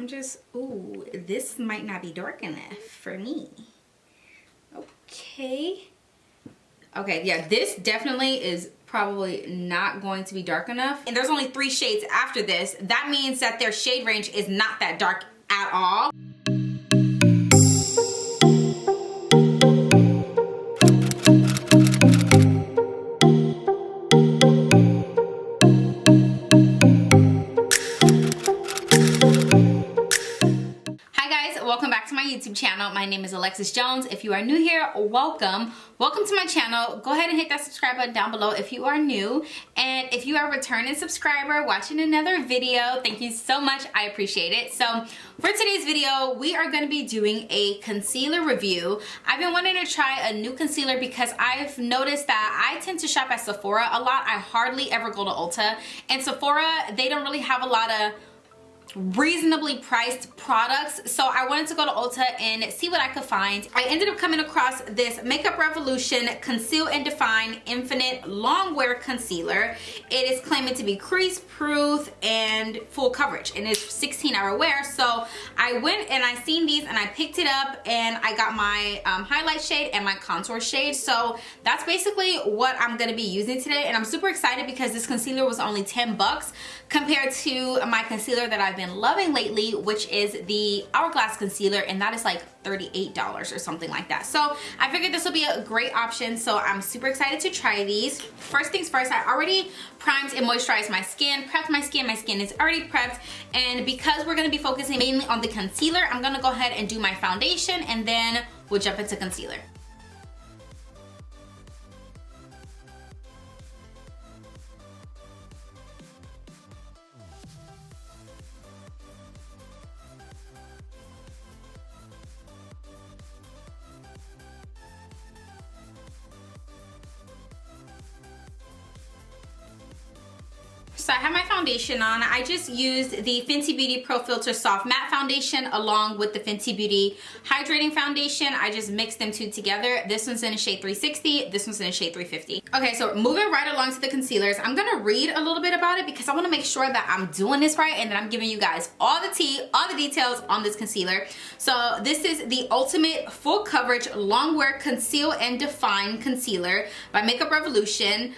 I'm just, ooh, this might not be dark enough for me. Okay. Okay, yeah, this definitely is probably not going to be dark enough. And there's only 3 shades after this. That means that their shade range is not that dark at all. Welcome back to my YouTube channel. My name is Alexis Jones. If you are new here, welcome. Welcome to my channel. Go ahead and hit that subscribe button down below if you are new. And if you are a returning subscriber watching another video, thank you so much. I appreciate it. So for today's video, we are going to be doing a concealer review. I've been wanting to try a new concealer because I've noticed that I tend to shop at Sephora a lot. I hardly ever go to Ulta. And Sephora, they don't really have a lot of reasonably priced products, so I wanted to go to Ulta and see what I could find. I ended up coming across this Makeup Revolution Conceal and Define Infinite Longwear Concealer. It is claiming to be crease proof and full coverage, and it's 16-hour wear. So I went and I seen these and I picked it up and I got my highlight shade and my contour shade. So that's basically what I'm going to be using today, and I'm super excited because this concealer was only 10 bucks compared to my concealer that I've been loving lately, which is the Hourglass concealer, and that is like $38 or something like that. So I figured this will be a great option, so I'm super excited to try these. First things first, I already primed and moisturized my skin, prepped my skin. My skin is already prepped, and because we're going to be focusing mainly on the concealer, I'm going to go ahead and do my foundation, and then we'll jump into concealer. So I have my foundation on. I just used the Fenty Beauty Pro Filter Soft Matte Foundation along with the Fenty Beauty Hydrating Foundation. I just mixed them two together. This one's in a shade 360. This one's in a shade 350. Okay, so moving right along to the concealers. I'm gonna read a little bit about it because I wanna make sure that I'm doing this right and that I'm giving you guys all the tea, all the details on this concealer. So this is the Ultimate Full Coverage Longwear Conceal and Define Concealer by Makeup Revolution.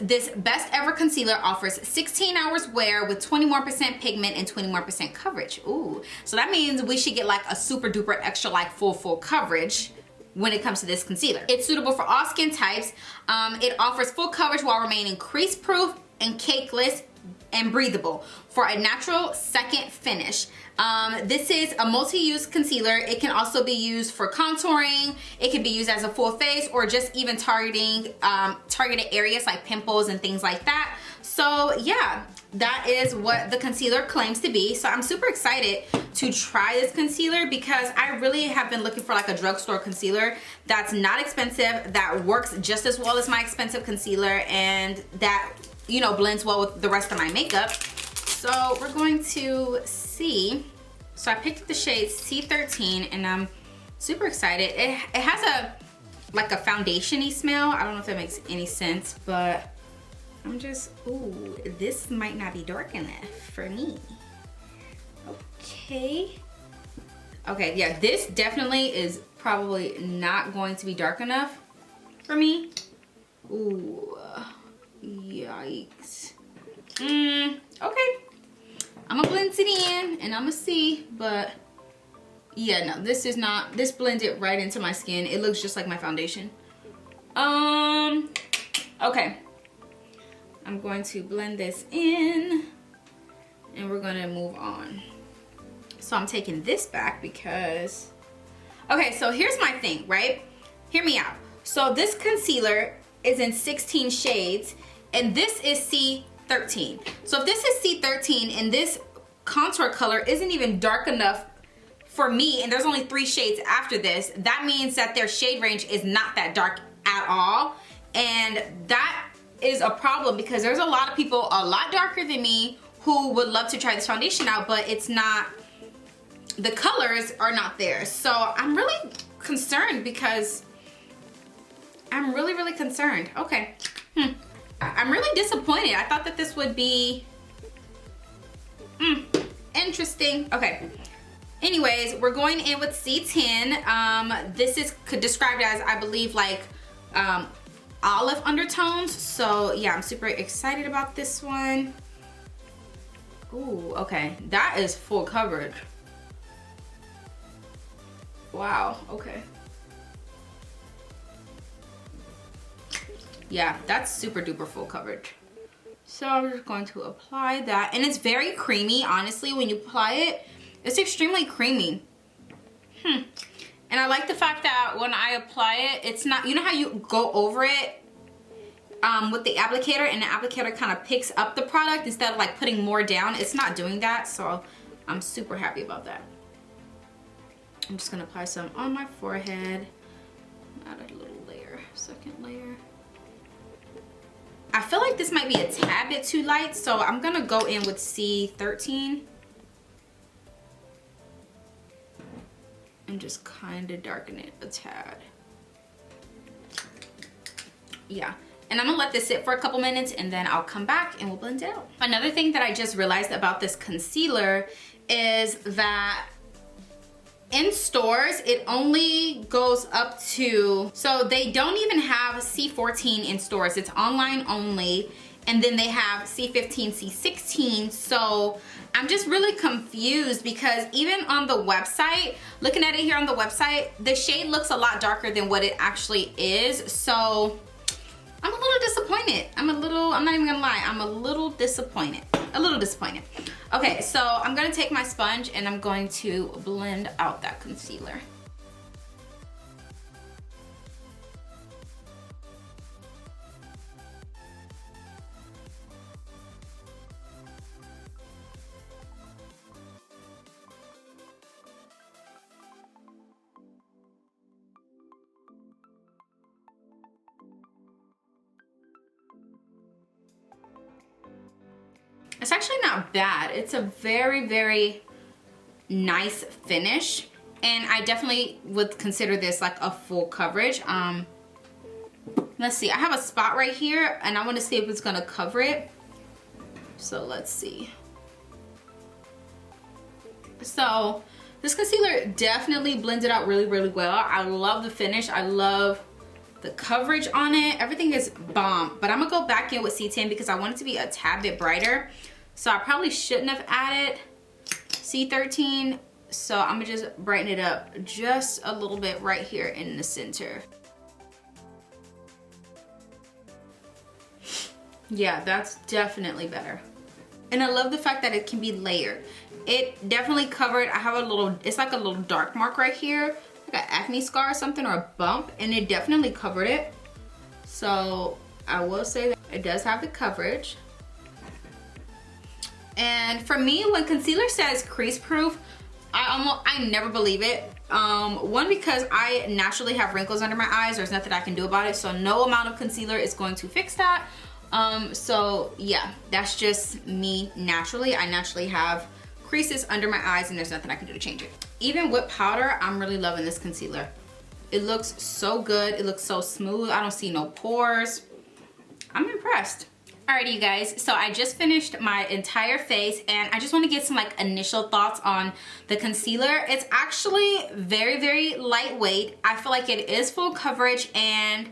This best ever concealer offers 16 hours wear with 21% pigment and 21% coverage. Ooh, so that means we should get like a super duper extra like full coverage when it comes to this concealer. It's suitable for all skin types. It offers full coverage while remaining crease proof and cakeless and breathable for a natural second finish. This is a multi-use concealer. It can also be used for contouring. It can be used as a full face or just even targeting targeted areas like pimples and things like that. So yeah, that is what the concealer claims to be. So I'm super excited to try this concealer because I really have been looking for like a drugstore concealer that's not expensive, that works just as well as my expensive concealer, and that, you know, blends well with the rest of my makeup. So we're going to see. So I picked the shade C13 and I'm super excited. It has a like a foundation-y smell. I don't know if that makes any sense, but I'm just, ooh, this might not be dark enough for me. Okay. Okay, yeah, this definitely is probably not going to be dark enough for me. Ooh, yikes. Okay. I'm gonna blend it in and I'm gonna see, but yeah, no, this is not, this blended right into my skin. It looks just like my foundation. Okay. I'm going to blend this in and we're gonna move on. So I'm taking this back because, okay, so here's my thing, right? Hear me out. So this concealer is in 16 shades and this is C13. So if this is C13 and this contour color isn't even dark enough for me, and there's only 3 shades after this, that means that their shade range is not that dark at all. And that is a problem because there's a lot of people a lot darker than me who would love to try this foundation out, but it's not, the colors are not there. So I'm really concerned because I'm really concerned. Okay. I'm really disappointed. I thought that this would be interesting. Okay. Anyways, we're going in with C10. This is described as, I believe, like olive undertones. So yeah, I'm super excited about this one. Ooh, okay. That is full coverage. Wow, okay. Yeah, that's super duper full coverage. So I'm just going to apply that. And it's very creamy, honestly, when you apply it. It's extremely creamy. And I like the fact that when I apply it, it's not, you know how you go over it with the applicator and the applicator kind of picks up the product instead of like putting more down? It's not doing that, so I'm super happy about that. I'm just gonna apply some on my forehead. Add a little layer, second layer. I feel like this might be a tad bit too light, so I'm gonna go in with C13. And just kind of darken it a tad. Yeah, and I'm gonna let this sit for a couple minutes and then I'll come back and we'll blend it out. Another thing that I just realized about this concealer is that in stores, it only goes up to, so they don't even have C14 in stores. It's online only. And then they have C15, C16. So I'm just really confused because even on the website, looking at it here on the website, the shade looks a lot darker than what it actually is. So I'm a little disappointed. I'm not even gonna lie, I'm a little disappointed. Okay, so I'm gonna take my sponge and I'm going to blend out that concealer. It's actually not bad. It's a very, very nice finish. And I definitely would consider this like a full coverage. Let's see, I have a spot right here and I want to see if it's gonna cover it. So let's see. So this concealer definitely blends it out really, really well. I love the finish. I love the coverage on it. Everything is bomb. But I'm gonna go back in with C10 because I want it to be a tad bit brighter. So I probably shouldn't have added C13. So I'm gonna just brighten it up just a little bit right here in the center. Yeah, that's definitely better. And I love the fact that it can be layered. It definitely covered, I have a little, it's like a little dark mark right here, like an acne scar or something, or a bump, and it definitely covered it. So I will say that it does have the coverage. And for me, when concealer says crease proof, I never believe it. One, because I naturally have wrinkles under my eyes. There's nothing I can do about it. So no amount of concealer is going to fix that. So yeah, that's just me naturally. I naturally have creases under my eyes and there's nothing I can do to change it. Even with powder, I'm really loving this concealer. It looks so good. It looks so smooth. I don't see no pores. I'm impressed. Alrighty, you guys, so I just finished my entire face and I just want to get some like initial thoughts on the concealer. It's actually very, very lightweight. I feel like it is full coverage and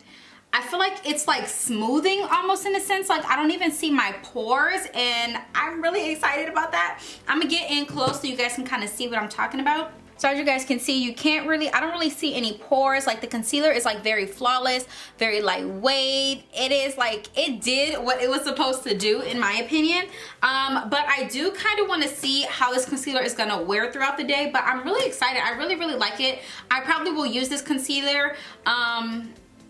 I feel like it's like smoothing almost in a sense. Like I don't even see my pores and I'm really excited about that. I'm gonna get in close so you guys can kind of see what I'm talking about. So as you guys can see, you can't really, I don't really see any pores. Like the concealer is like very flawless, very lightweight. It is like, it did what it was supposed to do in my opinion. But I do kind of want to see how this concealer is gonna wear throughout the day, but I'm really excited. I really, really like it. I probably will use this concealer.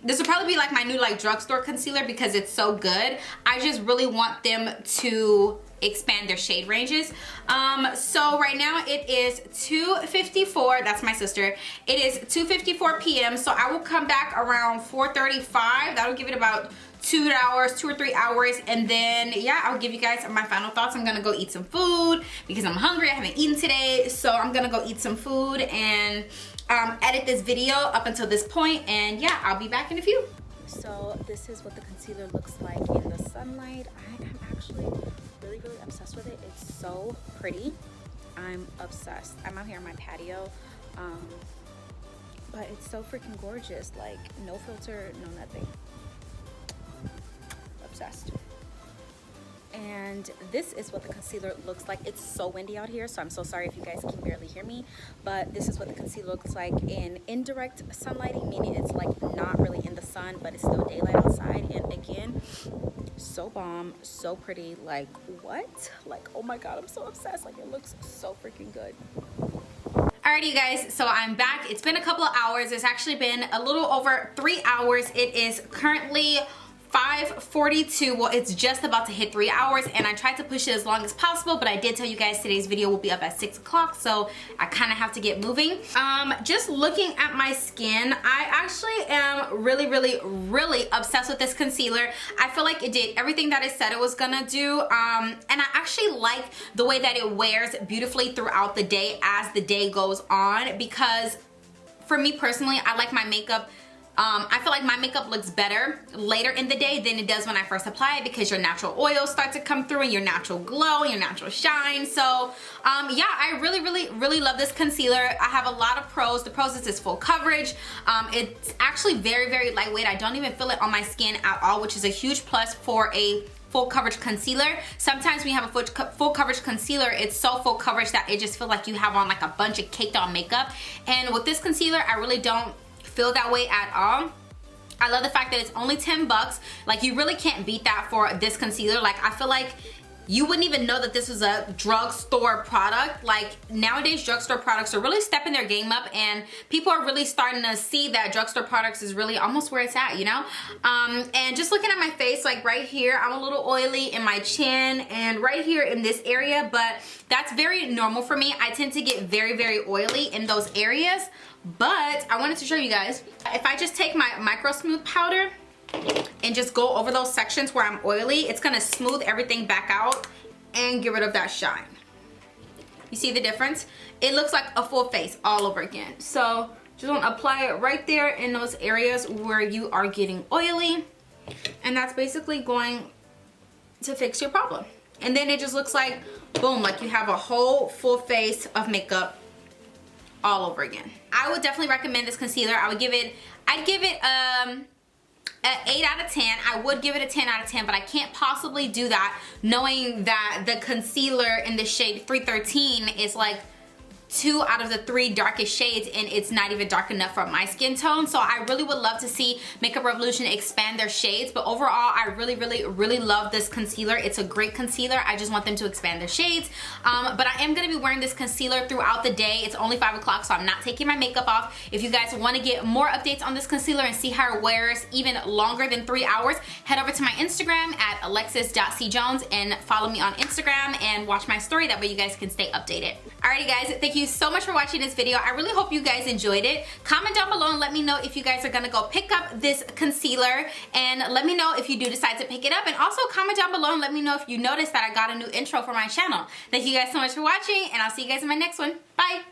This will probably be like my new like drugstore concealer because it's so good. I just really want them to expand their shade ranges. So right now it is 2:54. That's my sister. It is 2:54 p.m. So I will come back around 4:35. That'll give it about 2 hours, 2 or 3 hours, and then yeah, I'll give you guys my final thoughts. I'm gonna go eat some food because I'm hungry. I haven't eaten today, so I'm gonna go eat some food and edit this video up until this point, and yeah, I'll be back in a few. So this is what the concealer looks like in the sunlight. I am actually really, really obsessed with it. It's so pretty. I'm obsessed. I'm out here on my patio, but it's so freaking gorgeous. Like, no filter, no nothing. Obsessed. And this is what the concealer looks like. It's so windy out here, so I'm so sorry if you guys can barely hear me, but this is what the concealer looks like in indirect sunlighting, meaning it's like not really in the sun, but it's still daylight outside. And again, so bomb, so pretty. Like, what? Like, oh my god, I'm so obsessed. Like, it looks so freaking good. Alrighty, you guys, so I'm back. It's been a couple of hours. It's actually been a little over 3 hours. It is currently 5:42. Well, it's just about to hit 3 hours, and I tried to push it as long as possible, but I did tell you guys today's video will be up at 6 o'clock, so I kind of have to get moving. Just looking at my skin, I actually am really obsessed with this concealer. I feel like it did everything that it said it was gonna do, and I actually like the way that it wears beautifully throughout the day as the day goes on, because for me personally, I like my makeup. I feel like my makeup looks better later in the day than it does when I first apply it, because your natural oils start to come through and your natural glow and your natural shine. So yeah, I really love this concealer. I have a lot of pros. The pros is it's full coverage. It's actually very lightweight. I don't even feel it on my skin at all, which is a huge plus for a full coverage concealer. Sometimes when you have a full coverage concealer, it's so full coverage that it just feels like you have on like a bunch of caked on makeup. And with this concealer, I really don't feel that way at all. I love the fact that it's only 10 bucks. Like, you really can't beat that for this concealer. Like, I feel like you wouldn't even know that this was a drugstore product. Like, nowadays drugstore products are really stepping their game up, and people are really starting to see that drugstore products is really almost where it's at, you know? And just looking at my face, like right here, I'm a little oily in my chin and right here in this area, but that's very normal for me. I tend to get very oily in those areas. But I wanted to show you guys, if I just take my micro smooth powder and just go over those sections where I'm oily, it's gonna smooth everything back out and get rid of that shine. You see the difference? It looks like a full face all over again. So just want to apply it right there in those areas where you are getting oily, and that's basically going to fix your problem. And then it just looks like, boom, like you have a whole full face of makeup all over again. I would definitely recommend this concealer. I'd give it an 8 out of 10. I would give it a 10 out of 10, but I can't possibly do that knowing that the concealer in the shade 313 is like 2 out of the 3 darkest shades, and it's not even dark enough for my skin tone. So I really would love to see Makeup Revolution expand their shades, but overall I really love this concealer. It's a great concealer. I just want them to expand their shades. But I am going to be wearing this concealer throughout the day. It's only 5 o'clock, so I'm not taking my makeup off. If you guys want to get more updates on this concealer and see how it wears even longer than 3 hours, head over to my Instagram at alexis.cjones and follow me on Instagram and watch my story. That way you guys can stay updated. Alrighty guys, thank you so much for watching this video. I really hope you guys enjoyed it. Comment down below and let me know if you guys are gonna go pick up this concealer, and let me know if you do decide to pick it up, and also comment down below and let me know if you noticed that I got a new intro for my channel. Thank you guys so much for watching, and I'll see you guys in my next one. Bye!